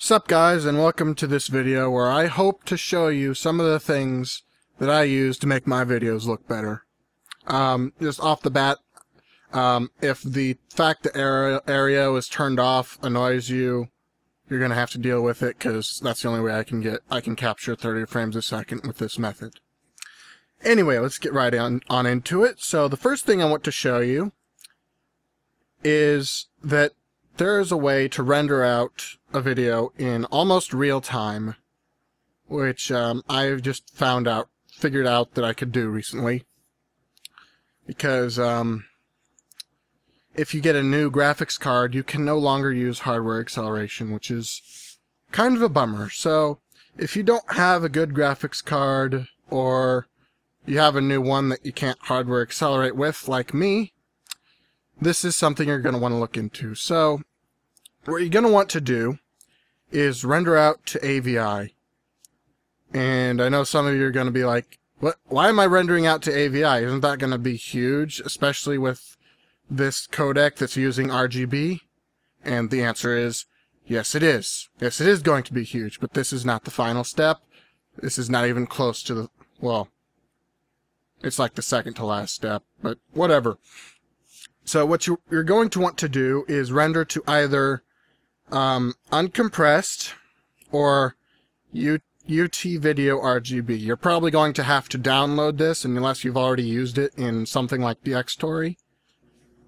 Sup guys, and welcome to this video where I hope to show you some of the things that I use to make my videos look better. Just off the bat, if the fact that Aereo is turned off annoys you, you're gonna have to deal with it because that's the only way I can capture 30 frames a second with this method. Anyway, let's get right on into it. So the first thing I want to show you is that there is a way to render out a video in almost real time, which I've just figured out that I could do recently. Because if you get a new graphics card, you can no longer use hardware acceleration, which is kind of a bummer. So if you don't have a good graphics card, or you have a new one that you can't hardware accelerate with, like me, this is something you're going to want to look into. So what you're going to want to do is render out to AVI. And I know some of you are going to be like, "What? Why am I rendering out to AVI? Isn't that going to be huge, especially with this codec that's using RGB?" And the answer is, yes it is. Yes, it is going to be huge, but this is not the final step. This is not even close to the, well, it's like the second to last step, but whatever. So what you're going to want to do is render to either uncompressed or UT video RGB. You're probably going to have to download this unless you've already used it in something like DxTory.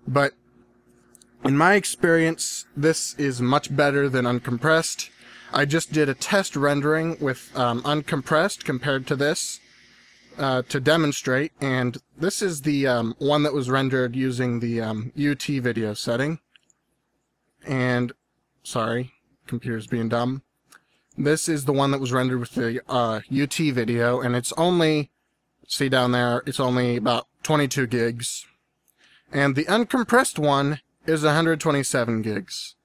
But in my experience, this is much better than uncompressed. I just did a test rendering with uncompressed compared to this to demonstrate, and this is the one that was rendered using the UT video setting. And sorry, computer's being dumb. This is the one that was rendered with the UT video, and it's only, see down there, it's only about 22 gigs. And the uncompressed one is 127 gigs.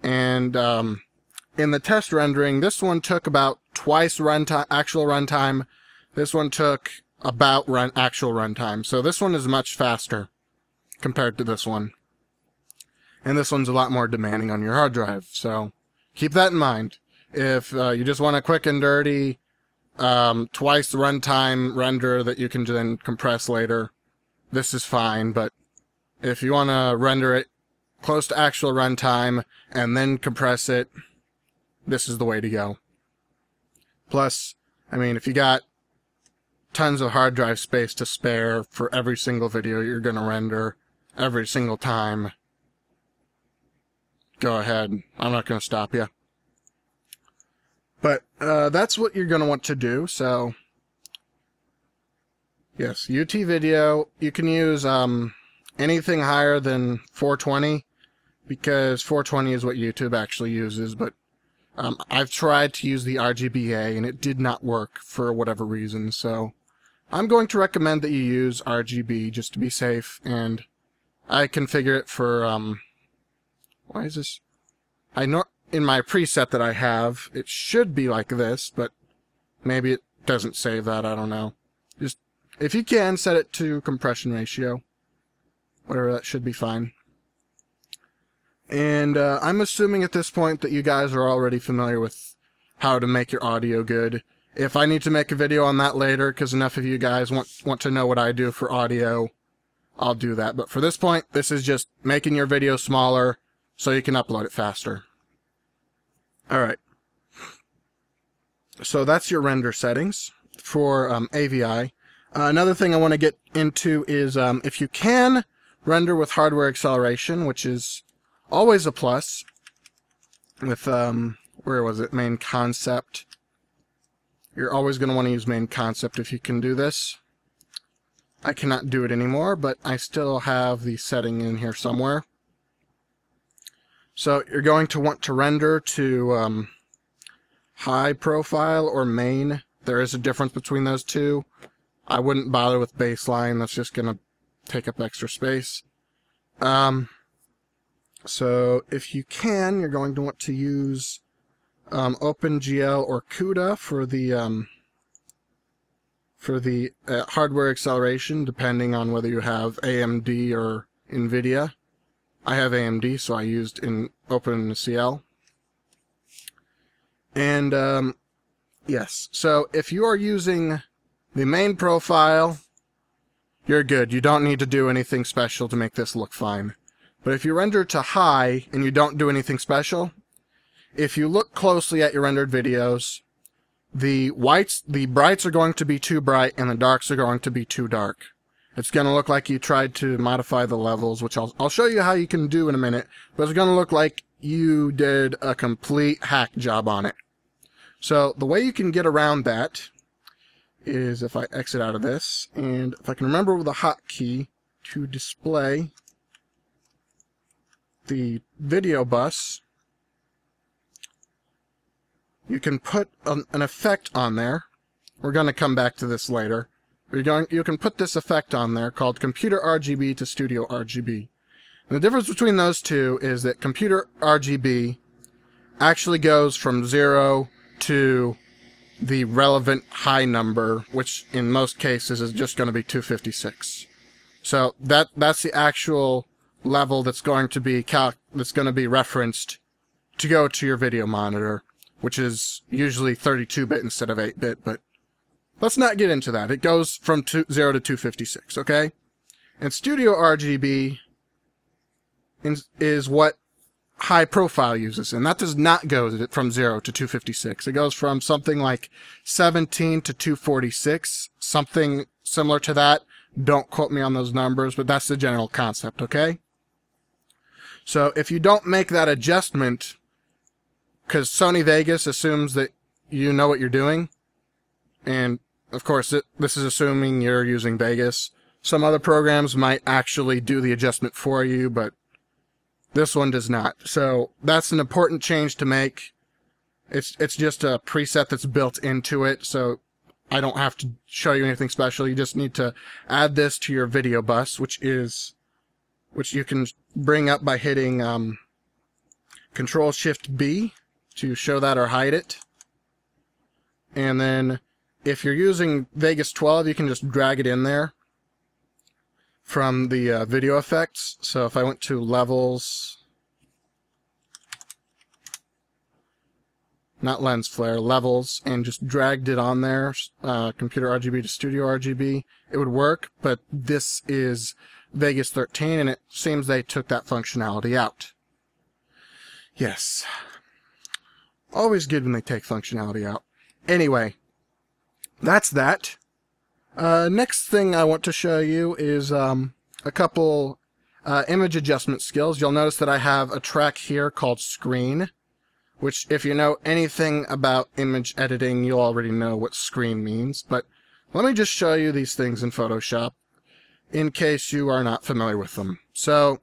And in the test rendering, this one took about twice actual runtime. This one took about actual runtime. So this one is much faster compared to this one. And this one's a lot more demanding on your hard drive. So keep that in mind. If you just want a quick and dirty twice the runtime render that you can then compress later, this is fine. But if you want to render it close to actual runtime and then compress it, this is the way to go. Plus, I mean, if you got tons of hard drive space to spare for every single video you're going to render every single time, go ahead. I'm not going to stop you. But that's what you're going to want to do. So yes, UT video, you can use anything higher than 420 because 420 is what YouTube actually uses. But I've tried to use the RGBA and it did not work for whatever reason. So I'm going to recommend that you use RGB just to be safe, and I configure it for why is this? I know in my preset that I have, it should be like this, but maybe it doesn't save that, I don't know. Just, if you can, set it to compression ratio. Whatever, that should be fine. And I'm assuming at this point that you guys are already familiar with how to make your audio good. If I need to make a video on that later, because enough of you guys want to know what I do for audio, I'll do that. But for this point, this is just making your video smaller so you can upload it faster. Alright. So that's your render settings for AVI. Another thing I want to get into is if you can render with hardware acceleration, which is always a plus with, where was it, main concept. You're always going to want to use main concept if you can do this. I cannot do it anymore, but I still have the setting in here somewhere. So you're going to want to render to high profile or main. There is a difference between those two. I wouldn't bother with baseline. That's just going to take up extra space. So if you can, you're going to want to use OpenGL or CUDA for the hardware acceleration, depending on whether you have AMD or NVIDIA. I have AMD, so I used in OpenCL. And yes, so if you are using the main profile, you're good. You don't need to do anything special to make this look fine. But if you render to high and you don't do anything special, if you look closely at your rendered videos, the brights are going to be too bright and the darks are going to be too dark. It's going to look like you tried to modify the levels, which I'll show you how you can do in a minute, but it's going to look like you did a complete hack job on it. So the way you can get around that is if I exit out of this, and if I can remember with a hotkey to display the video bus, you can put an effect on there. We're going to come back to this later. You can put this effect on there called Computer RGB to Studio RGB. And the difference between those two is that Computer RGB actually goes from 0 to the relevant high number, which in most cases is just going to be 256. So that's the actual level that's going to be referenced to go to your video monitor, which is usually 32-bit instead of 8-bit, but let's not get into that. It goes from 0 to 256, okay? And Studio RGB is what high profile uses, and that does not go from 0 to 256. It goes from something like 17 to 246, something similar to that. Don't quote me on those numbers, but that's the general concept, okay? So if you don't make that adjustment, because Sony Vegas assumes that you know what you're doing, and of course this is assuming you're using Vegas. Some other programs might actually do the adjustment for you, but this one does not. So that's an important change to make. It's just a preset that's built into it, so I don't have to show you anything special. You just need to add this to your video bus, which you can bring up by hitting Control-Shift-B to show that or hide it. And then if you're using Vegas 12, you can just drag it in there from the video effects. So if I went to levels, not lens flare, levels, and just dragged it on there, Computer RGB to Studio RGB, it would work, but this is Vegas 13, and it seems they took that functionality out. Yes. Always good when they take functionality out. Anyway, that's that. Next thing I want to show you is a couple image adjustment skills. You'll notice that I have a track here called Screen, which if you know anything about image editing, you'll already know what screen means. But let me just show you these things in Photoshop in case you are not familiar with them. So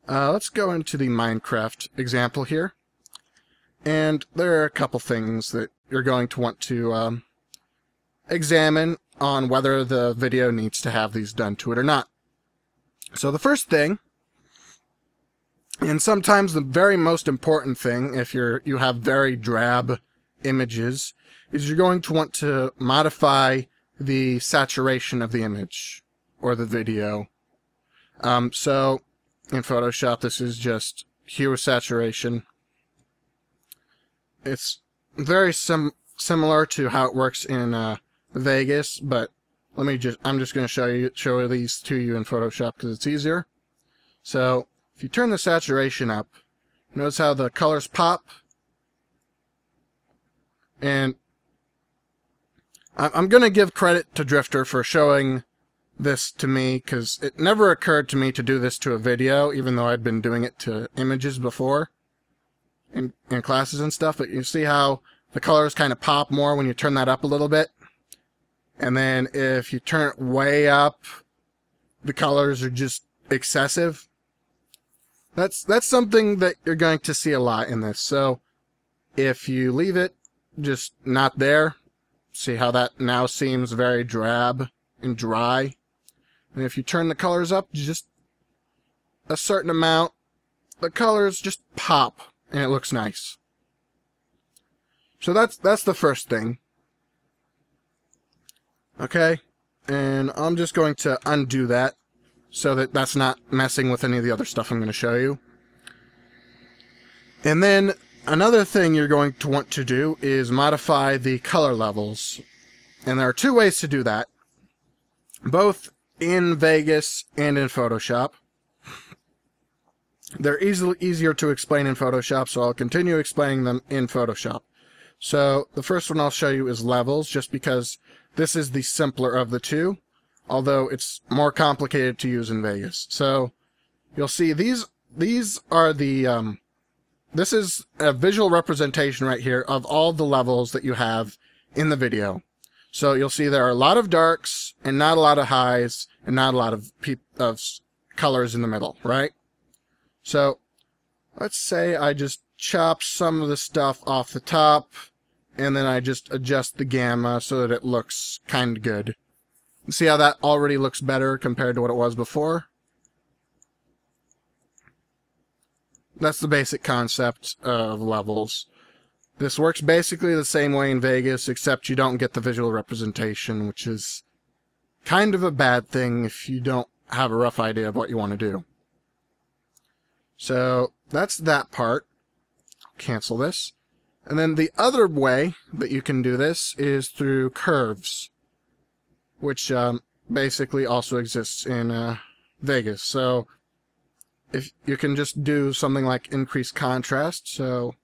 let's go into the Minecraft example here. And there are a couple things that you're going to want to examine on whether the video needs to have these done to it or not. So the first thing, and sometimes the very most important thing if you have very drab images, is you're going to want to modify the saturation of the image or the video. So in Photoshop, this is just hue saturation. It's very similar to how it works in Vegas, but I'm just going to show these to you in Photoshop because it's easier. So if you turn the saturation up, notice how the colors pop, and I'm going to give credit to Drifter for showing this to me, because it never occurred to me to do this to a video, even though I'd been doing it to images before in classes and stuff. But you see how the colors kind of pop more when you turn that up a little bit, and then if you turn it way up, the colors are just excessive. That's something that you're going to see a lot in this. So if you leave it just not there, see how that now seems very drab and dry. And if you turn the colors up just a certain amount, the colors just pop and it looks nice. So that's the first thing. Okay, and I'm just going to undo that so that that's not messing with any of the other stuff I'm going to show you. And then another thing you're going to want to do is modify the color levels. And there are two ways to do that, both in Vegas and in Photoshop. They're easier to explain in Photoshop, so I'll continue explaining them in Photoshop. So the first one I'll show you is levels, just because this is the simpler of the two, although it's more complicated to use in Vegas. So you'll see these are the this is a visual representation right here of all the levels that you have in the video. So you'll see there are a lot of darks and not a lot of highs and not a lot of colors in the middle, right? So let's say I just chop some of the stuff off the top and then I just adjust the gamma so that it looks kind of good. See how that already looks better compared to what it was before? That's the basic concept of levels. This works basically the same way in Vegas, except you don't get the visual representation, which is kind of a bad thing if you don't have a rough idea of what you want to do. So that's that part. Cancel this. And then the other way that you can do this is through curves, which basically also exists in Vegas. So if you can just do something like increase contrast, so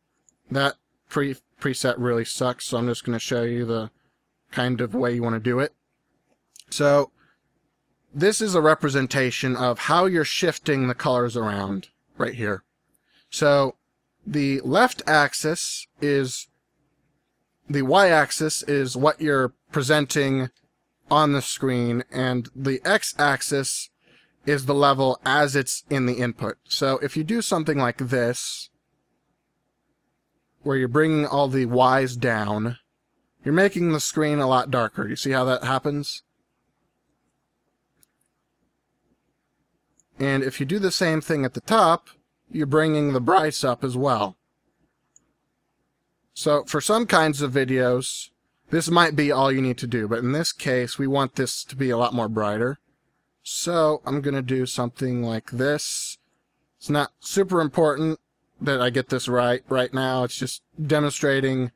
that preset really sucks, so I'm just going to show you the kind of way you want to do it. So this is a representation of how you're shifting the colors around right here. So the left axis is, the y-axis is what you're presenting on the screen, and the x-axis is the level as it's in the input. So if you do something like this, where you're bringing all the y's down, you're making the screen a lot darker. You see how that happens? And if you do the same thing at the top, you're bringing the brights up as well. So for some kinds of videos, this might be all you need to do, but in this case, we want this to be a lot more brighter. So I'm going to do something like this. It's not super important that I get this right now. It's just demonstrating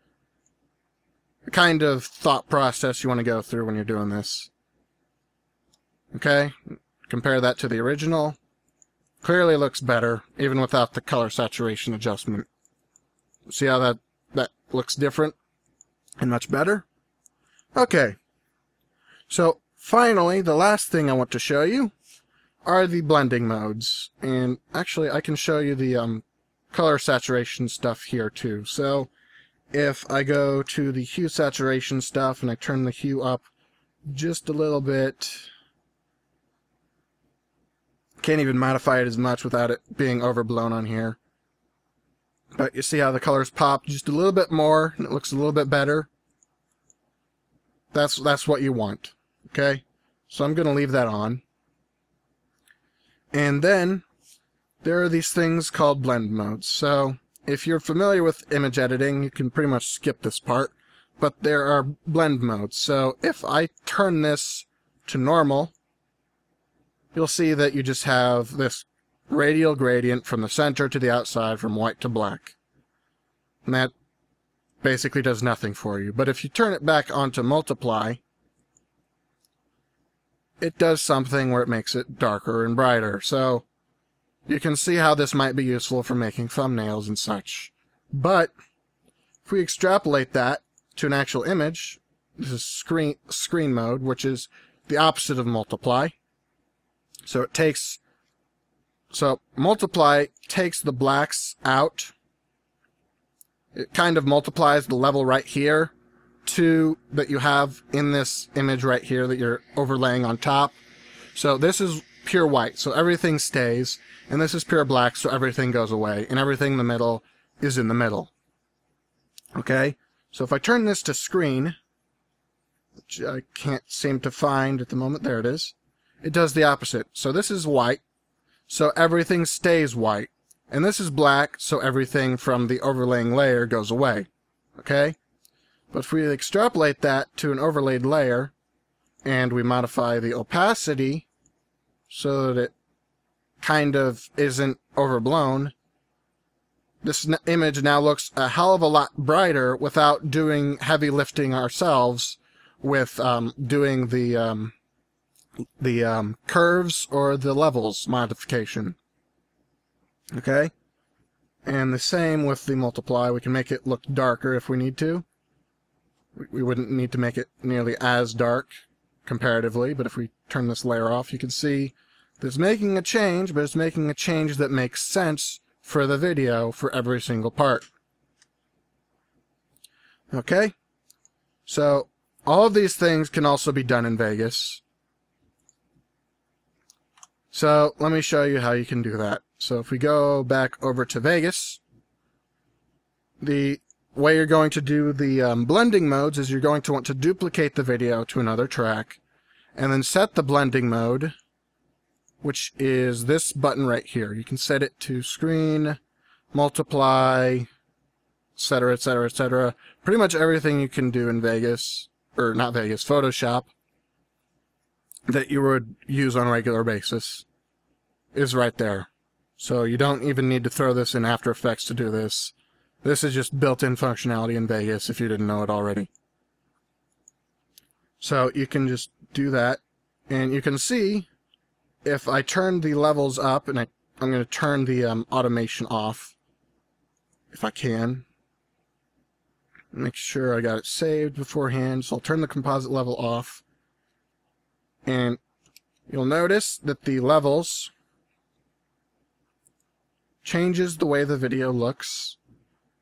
the kind of thought process you want to go through when you're doing this. Okay, compare that to the original. Clearly looks better, even without the color saturation adjustment. See how that looks different and much better? Okay, so finally, the last thing I want to show you are the blending modes. And actually, I can show you the color saturation stuff here too. So if I go to the hue saturation stuff and I turn the hue up just a little bit, can't even modify it as much without it being overblown on here. But you see how the colors pop just a little bit more and it looks a little bit better. That's what you want. Okay? So I'm going to leave that on. And then there are these things called blend modes. So if you're familiar with image editing, you can pretty much skip this part. But there are blend modes. So if I turn this to normal, you'll see that you just have this radial gradient from the center to the outside from white to black. And that basically does nothing for you. But if you turn it back onto multiply, it does something where it makes it darker and brighter. So you can see how this might be useful for making thumbnails and such. But if we extrapolate that to an actual image, this is screen mode, which is the opposite of multiply. So multiply takes the blacks out. It kind of multiplies the level right here that you have in this image right here that you're overlaying on top. So this is pure white, so everything stays, and this is pure black, so everything goes away, and everything in the middle is in the middle. Okay, so if I turn this to screen, which I can't seem to find at the moment, there it is, it does the opposite. So this is white, so everything stays white, and this is black, so everything from the overlaying layer goes away. Okay? But if we extrapolate that to an overlaid layer, and we modify the opacity so that it kind of isn't overblown, this image now looks a hell of a lot brighter without doing heavy lifting ourselves with doing the curves or the levels modification. Okay? And the same with the multiply. We can make it look darker if we need to. We wouldn't need to make it nearly as dark comparatively, but if we turn this layer off, you can see that it's making a change, but it's making a change that makes sense for the video for every single part. Okay? So, all of these things can also be done in Vegas. So, let me show you how you can do that. So, if we go back over to Vegas, the way you're going to do the blending modes is you're going to want to duplicate the video to another track, and then set the blending mode, which is this button right here. You can set it to screen, multiply, etc., etc., etc. Pretty much everything you can do in Vegas, or not Vegas, Photoshop, that you would use on a regular basis is right there. So you don't even need to throw this in After Effects to do this. This is just built-in functionality in Vegas if you didn't know it already. So you can just do that, and you can see if I turn the levels up, and I'm going to turn the automation off, if I can. Make sure I got it saved beforehand, so I'll turn the composite level off. And you'll notice that the levels changes the way the video looks,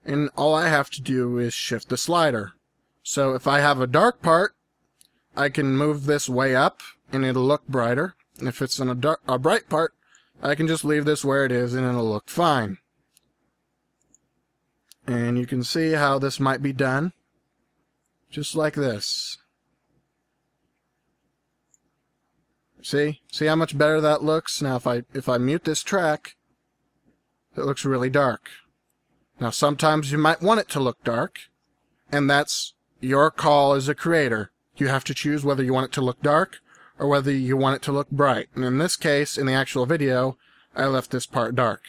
and all I have to do is shift the slider. So if I have a dark part, I can move this way up, and it'll look brighter. And if it's in a bright part, I can just leave this where it is, and it'll look fine. And you can see how this might be done, just like this. See how much better that looks? Now if I mute this track, it looks really dark. Now sometimes you might want it to look dark, and that's your call as a creator. You have to choose whether you want it to look dark or whether you want it to look bright. And in this case, in the actual video, I left this part dark,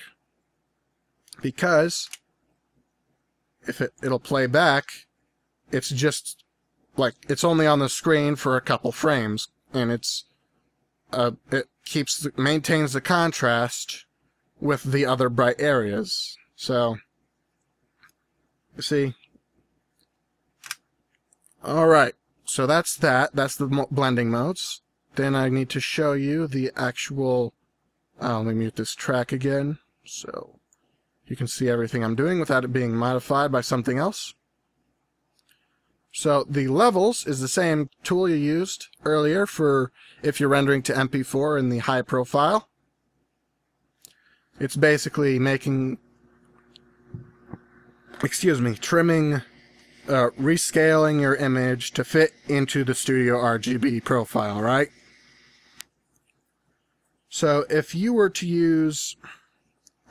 because if it'll play back, it's just like it's only on the screen for a couple frames, and it maintains the contrast with the other bright areas. So you see. All right. So that's that. That's the blending modes. Then I need to show you the actual... let me mute this track again, so you can see everything I'm doing without it being modified by something else. So the levels is the same tool you used earlier for if you're rendering to MP4 in the high profile. It's basically making... trimming... rescaling your image to fit into the Studio RGB profile, right? So if you were to use...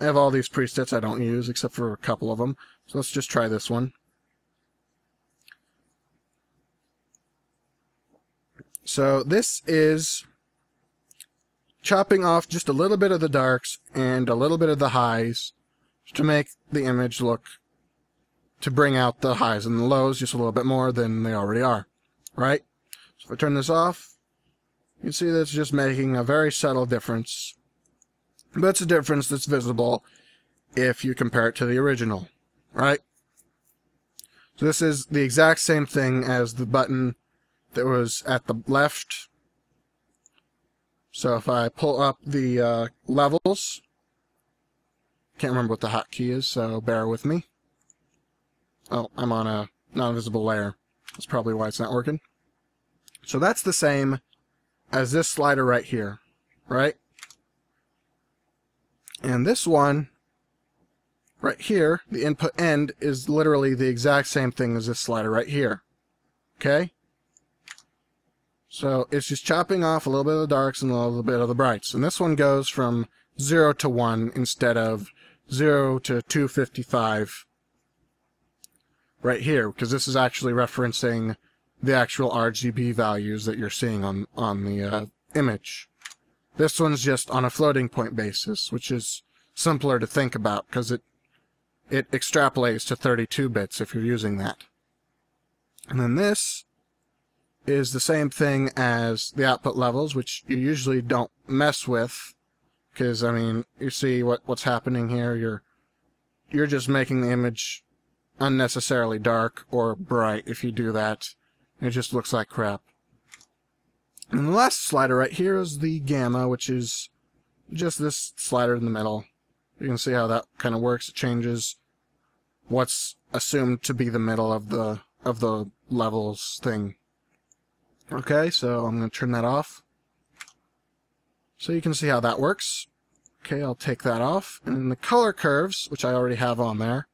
I have all these presets I don't use, except for a couple of them. So let's just try this one. So this is chopping off just a little bit of the darks and a little bit of the highs to make the image look... to bring out the highs and the lows just a little bit more than they already are, right? So if I turn this off, you can see that it's just making a very subtle difference. But it's a difference that's visible if you compare it to the original, right? So this is the exact same thing as the button that was at the left. So if I pull up the levels, can't remember what the hotkey is, so bear with me. Oh, I'm on a non-visible layer. That's probably why it's not working. So that's the same as this slider right here, right? And this one, right here, the input end, is literally the exact same thing as this slider right here. Okay? So it's just chopping off a little bit of the darks and a little bit of the brights. And this one goes from 0 to 1 instead of 0 to 255 right here, because this is actually referencing the actual RGB values that you're seeing on the image. This one's just on a floating point basis, which is simpler to think about because it extrapolates to 32 bits if you're using that. And then this is the same thing as the output levels, which you usually don't mess with, because, I mean, you see what's happening here. You're just making the image unnecessarily dark or bright if you do that. It just looks like crap. And the last slider right here is the gamma, which is just this slider in the middle. You can see how that kind of works. It changes what's assumed to be the middle of the levels thing. Okay, so I'm going to turn that off. So you can see how that works. Okay, I'll take that off. And then the color curves, which I already have on there,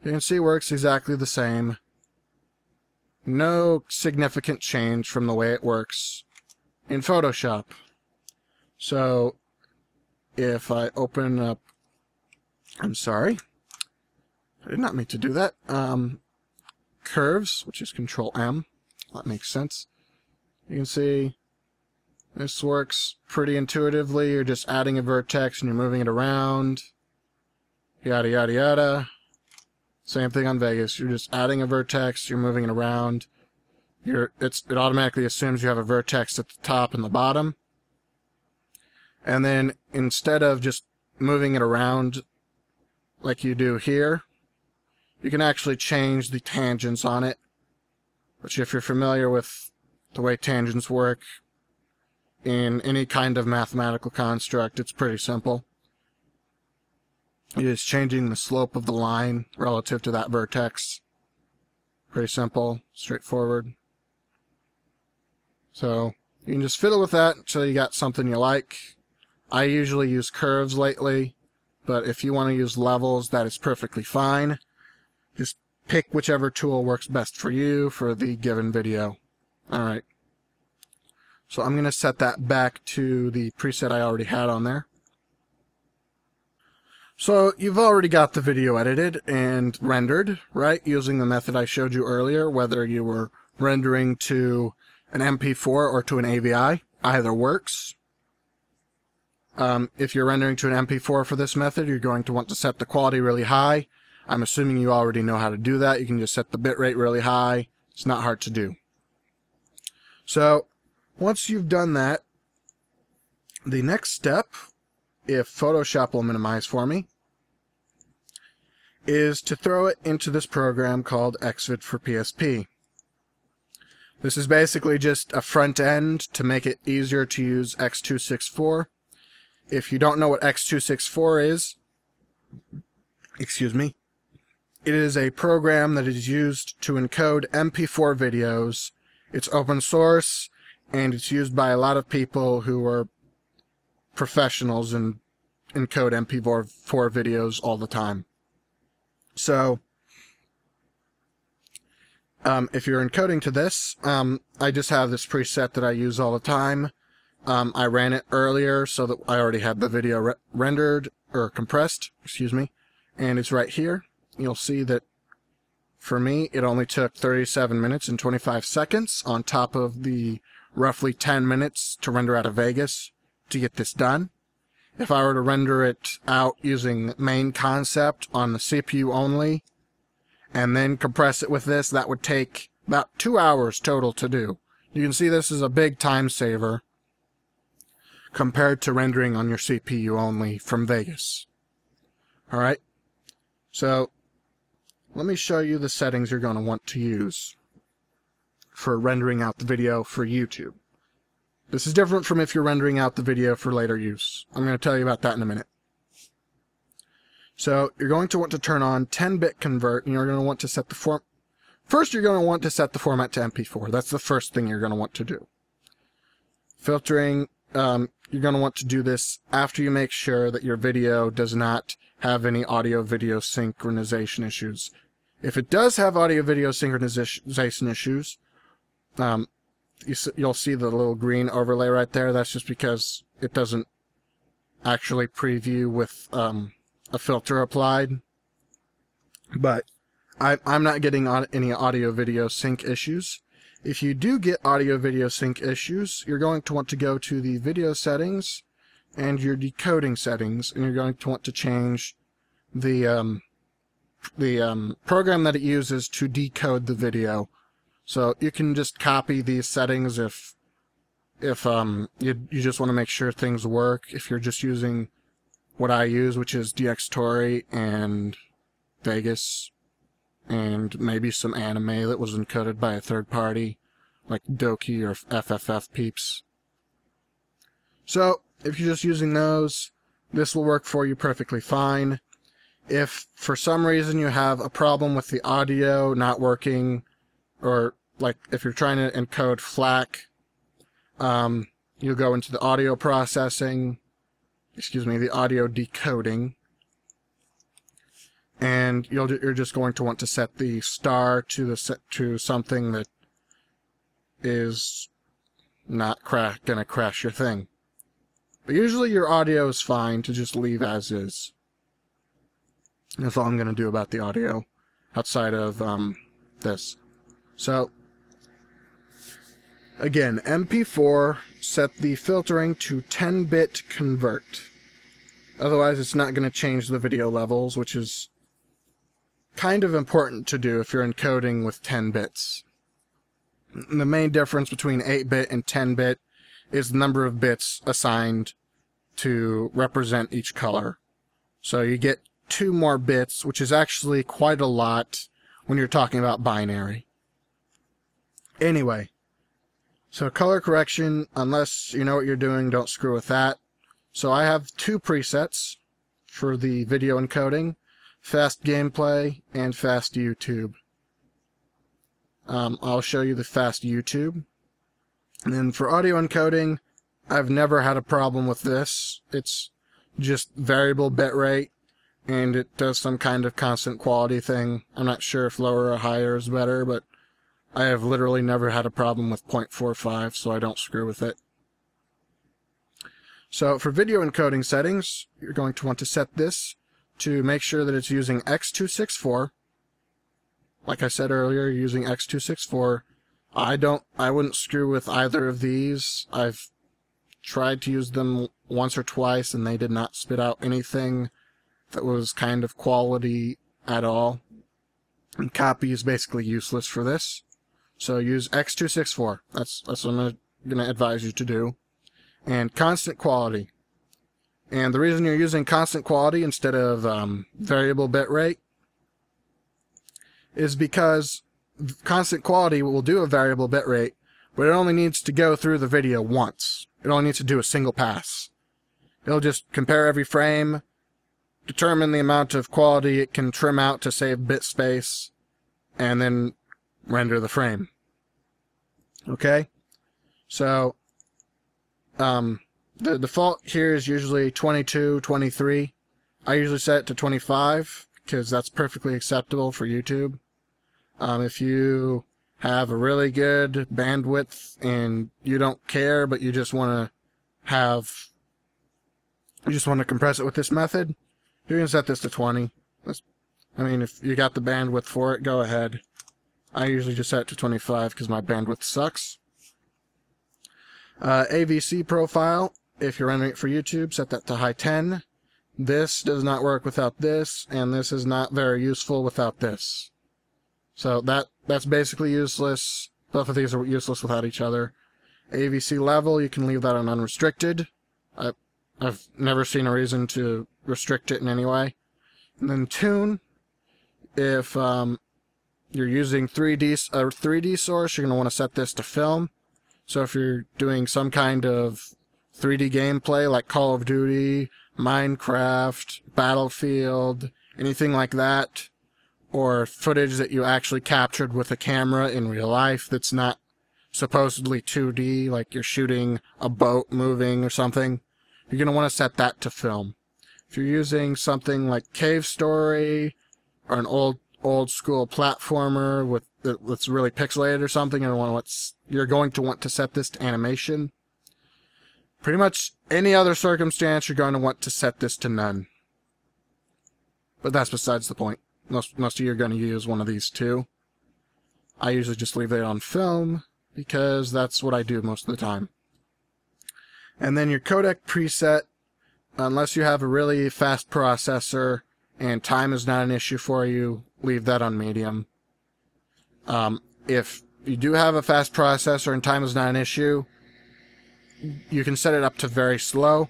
you can see works exactly the same. No significant change from the way it works in Photoshop. So if I open up, I'm sorry, I did not mean to do that. Curves, which is Control M, that makes sense. You can see this works pretty intuitively. You're just adding a vertex and you're moving it around. Yada, yada, yada. Same thing on Vegas. You're just adding a vertex, you're moving it around. It automatically assumes you have a vertex at the top and the bottom. And then instead of just moving it around like you do here, you can actually change the tangents on it. Which, if you're familiar with the way tangents work in any kind of mathematical construct, it's pretty simple. It is changing the slope of the line relative to that vertex. Pretty simple, straightforward. So you can just fiddle with that until you got something you like. I usually use curves lately, but if you want to use levels, that is perfectly fine. Just pick whichever tool works best for you for the given video. Alright. So I'm going to set that back to the preset I already had on there. So you've already got the video edited and rendered, right? Using the method I showed you earlier, whether you were rendering to an MP4 or to an AVI, either works. If you're rendering to an MP4 for this method, you're going to want to set the quality really high. I'm assuming you already know how to do that. You can just set the bitrate really high. It's not hard to do. So once you've done that, the next step, if Photoshop will minimize for me, is to throw it into this program called Xvid for PSP. This is basically just a front end to make it easier to use X264. If you don't know what X264 is, excuse me, it is a program that is used to encode MP4 videos. It's open source, and it's used by a lot of people who are professionals and encode MP4 videos all the time. So, if you're encoding to this, I just have this preset that I use all the time. I ran it earlier so that I already had the video rendered, or compressed, excuse me, and it's right here. You'll see that for me, it only took 37 minutes and 25 seconds on top of the roughly 10 minutes to render out of Vegas to get this done. If I were to render it out using main concept on the CPU only, and then compress it with this, that would take about 2 hours total to do. You can see this is a big time saver compared to rendering on your CPU only from Vegas. Alright, so let me show you the settings you're going to want to use for rendering out the video for YouTube. This is different from if you're rendering out the video for later use. I'm going to tell you about that in a minute. So you're going to want to turn on 10-bit convert, and you're going to want to set the form. First, you're going to want to set the format to MP4. That's the first thing you're going to want to do. Filtering, you're going to want to do this after you make sure that your video does not have any audio-video synchronization issues. If it does have audio-video synchronization issues, you'll see the little green overlay right there. That's just because it doesn't actually preview with a filter applied. But I'm not getting any audio-video sync issues. If you do get audio-video sync issues, you're going to want to go to the video settings and your decoding settings, and you're going to want to change the program that it uses to decode the video. So you can just copy these settings if you just want to make sure things work. If you're just using what I use, which is DxTory and Vegas, and maybe some anime that was encoded by a third party, like Doki or FFF peeps. So if you're just using those, this will work for you perfectly fine. If for some reason you have a problem with the audio not working, or like if you're trying to encode FLAC, you'll go into the audio processing, the audio decoding, and you're just going to want to set the star to something that is not gonna crash your thing. But usually your audio is fine to just leave as is. That's all I'm gonna do about the audio outside of this. So again, MP4, set the filtering to 10-bit convert. Otherwise it's not going to change the video levels, which is kind of important to do if you're encoding with 10 bits. The main difference between 8-bit and 10-bit is the number of bits assigned to represent each color. So you get 2 more bits, which is actually quite a lot when you're talking about binary. Anyway, so color correction, unless you know what you're doing, don't screw with that. So I have 2 presets for the video encoding, fast gameplay and fast YouTube. I'll show you the fast YouTube. And then for audio encoding, I've never had a problem with this. It's just variable bitrate, and it does some kind of constant quality thing. I'm not sure if lower or higher is better, but I have literally never had a problem with 0.45, so I don't screw with it. So for video encoding settings, you're going to want to set this to make sure that it's using X264. Like I said earlier, using X264. I wouldn't screw with either of these. I've tried to use them once or twice, and they did not spit out anything that was kind of quality at all. And copy is basically useless for this. So use X264. That's what I'm going to advise you to do. And constant quality. And the reason you're using constant quality instead of variable bitrate is because constant quality will do a variable bitrate, but it only needs to go through the video once. It only needs to do a single pass. It'll just compare every frame, determine the amount of quality it can trim out to save bit space, and then render the frame. Okay? So, the default here is usually 22, 23. I usually set it to 25, because that's perfectly acceptable for YouTube. If you have a really good bandwidth and you don't care, but you just want to compress it with this method, you can set this to 20. I mean, if you got the bandwidth for it, go ahead. I usually just set it to 25 because my bandwidth sucks. AVC profile, if you're rendering it for YouTube, set that to high 10. This does not work without this, and this is not very useful without this. So that's basically useless. Both of these are useless without each other. AVC level, you can leave that on unrestricted. I've never seen a reason to restrict it in any way. And then tune, if you're using 3D source, you're going to want to set this to film. So if you're doing some kind of 3D gameplay like Call of Duty, Minecraft, Battlefield, anything like that, or footage that you actually captured with a camera in real life that's not supposedly 2D, like you're shooting a boat moving or something, you're going to want to set that to film. If you're using something like Cave Story or an old school platformer that's really pixelated or something, you're going to want to set this to animation. Pretty much any other circumstance, you're going to want to set this to none. But that's besides the point. Most of you are going to use one of these two. I usually just leave it on film because that's what I do most of the time. And then your codec preset, unless you have a really fast processor and time is not an issue for you, leave that on medium. If you do have a fast processor and time is not an issue, you can set it up to very slow.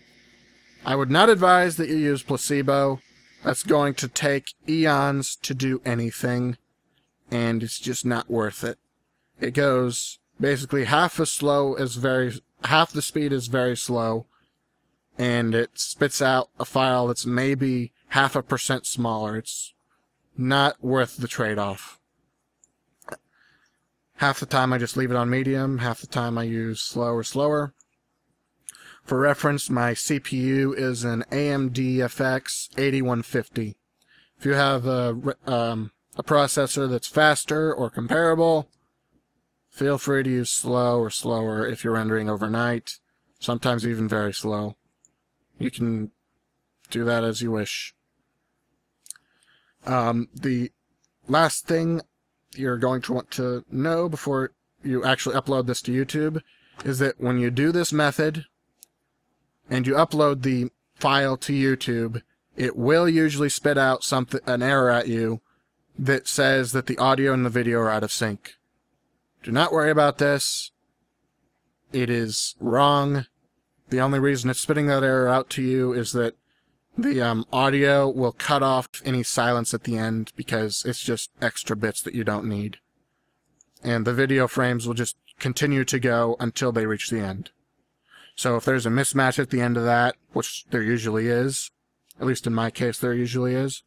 I would not advise that you use placebo. That's going to take eons to do anything, and it's just not worth it. It goes basically half the speed is very slow, and it spits out a file that's maybe 0.5% smaller. It's not worth the trade-off. Half the time I just leave it on medium, half the time I use slower. For reference, my CPU is an AMD FX 8150. If you have a processor that's faster or comparable, feel free to use slow or slower if you're rendering overnight, sometimes even very slow. You can do that as you wish. The last thing you're going to want to know before you actually upload this to YouTube is that when you do this method and you upload the file to YouTube, it will usually spit out an error at you that says that the audio and the video are out of sync. Do not worry about this. It is wrong. The only reason it's spitting that error out to you is that the audio will cut off any silence at the end because it's just extra bits that you don't need. And the video frames will just continue to go until they reach the end. So if there's a mismatch at the end of that, which there usually is, at least in my case there usually is,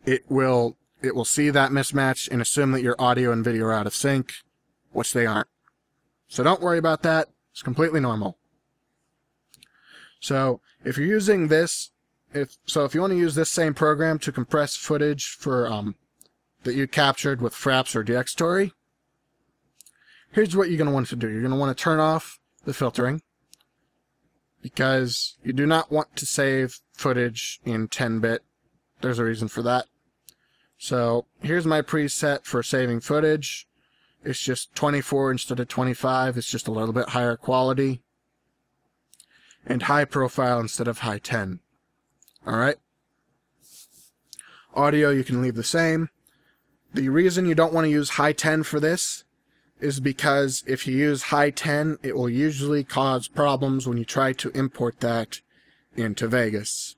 it will see that mismatch and assume that your audio and video are out of sync, which they aren't. So don't worry about that. It's completely normal. So if you're using this, if you want to use this same program to compress footage for that you captured with Fraps or dxtory, here's what you're going to want to do. You're going to want to turn off the filtering, because you do not want to save footage in 10-bit. There's a reason for that. So here's my preset for saving footage. It's just 24 instead of 25. It's just a little bit higher quality. And high profile instead of high 10. Alright? Audio you can leave the same. The reason you don't want to use high 10 for this is because if you use high 10, it will usually cause problems when you try to import that into Vegas.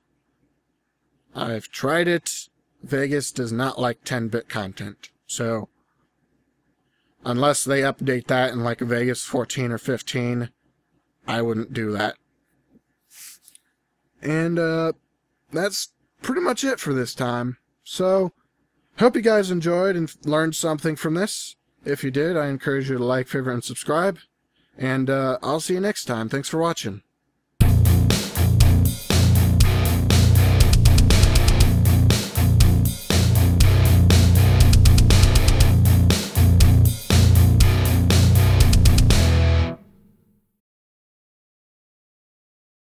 I've tried it. Vegas does not like 10-bit content. So, unless they update that in like Vegas 14 or 15, I wouldn't do that. And that's pretty much it for this time. So, hope you guys enjoyed and learned something from this. If you did, I encourage you to like, favorite, and subscribe. And I'll see you next time. Thanks for watching.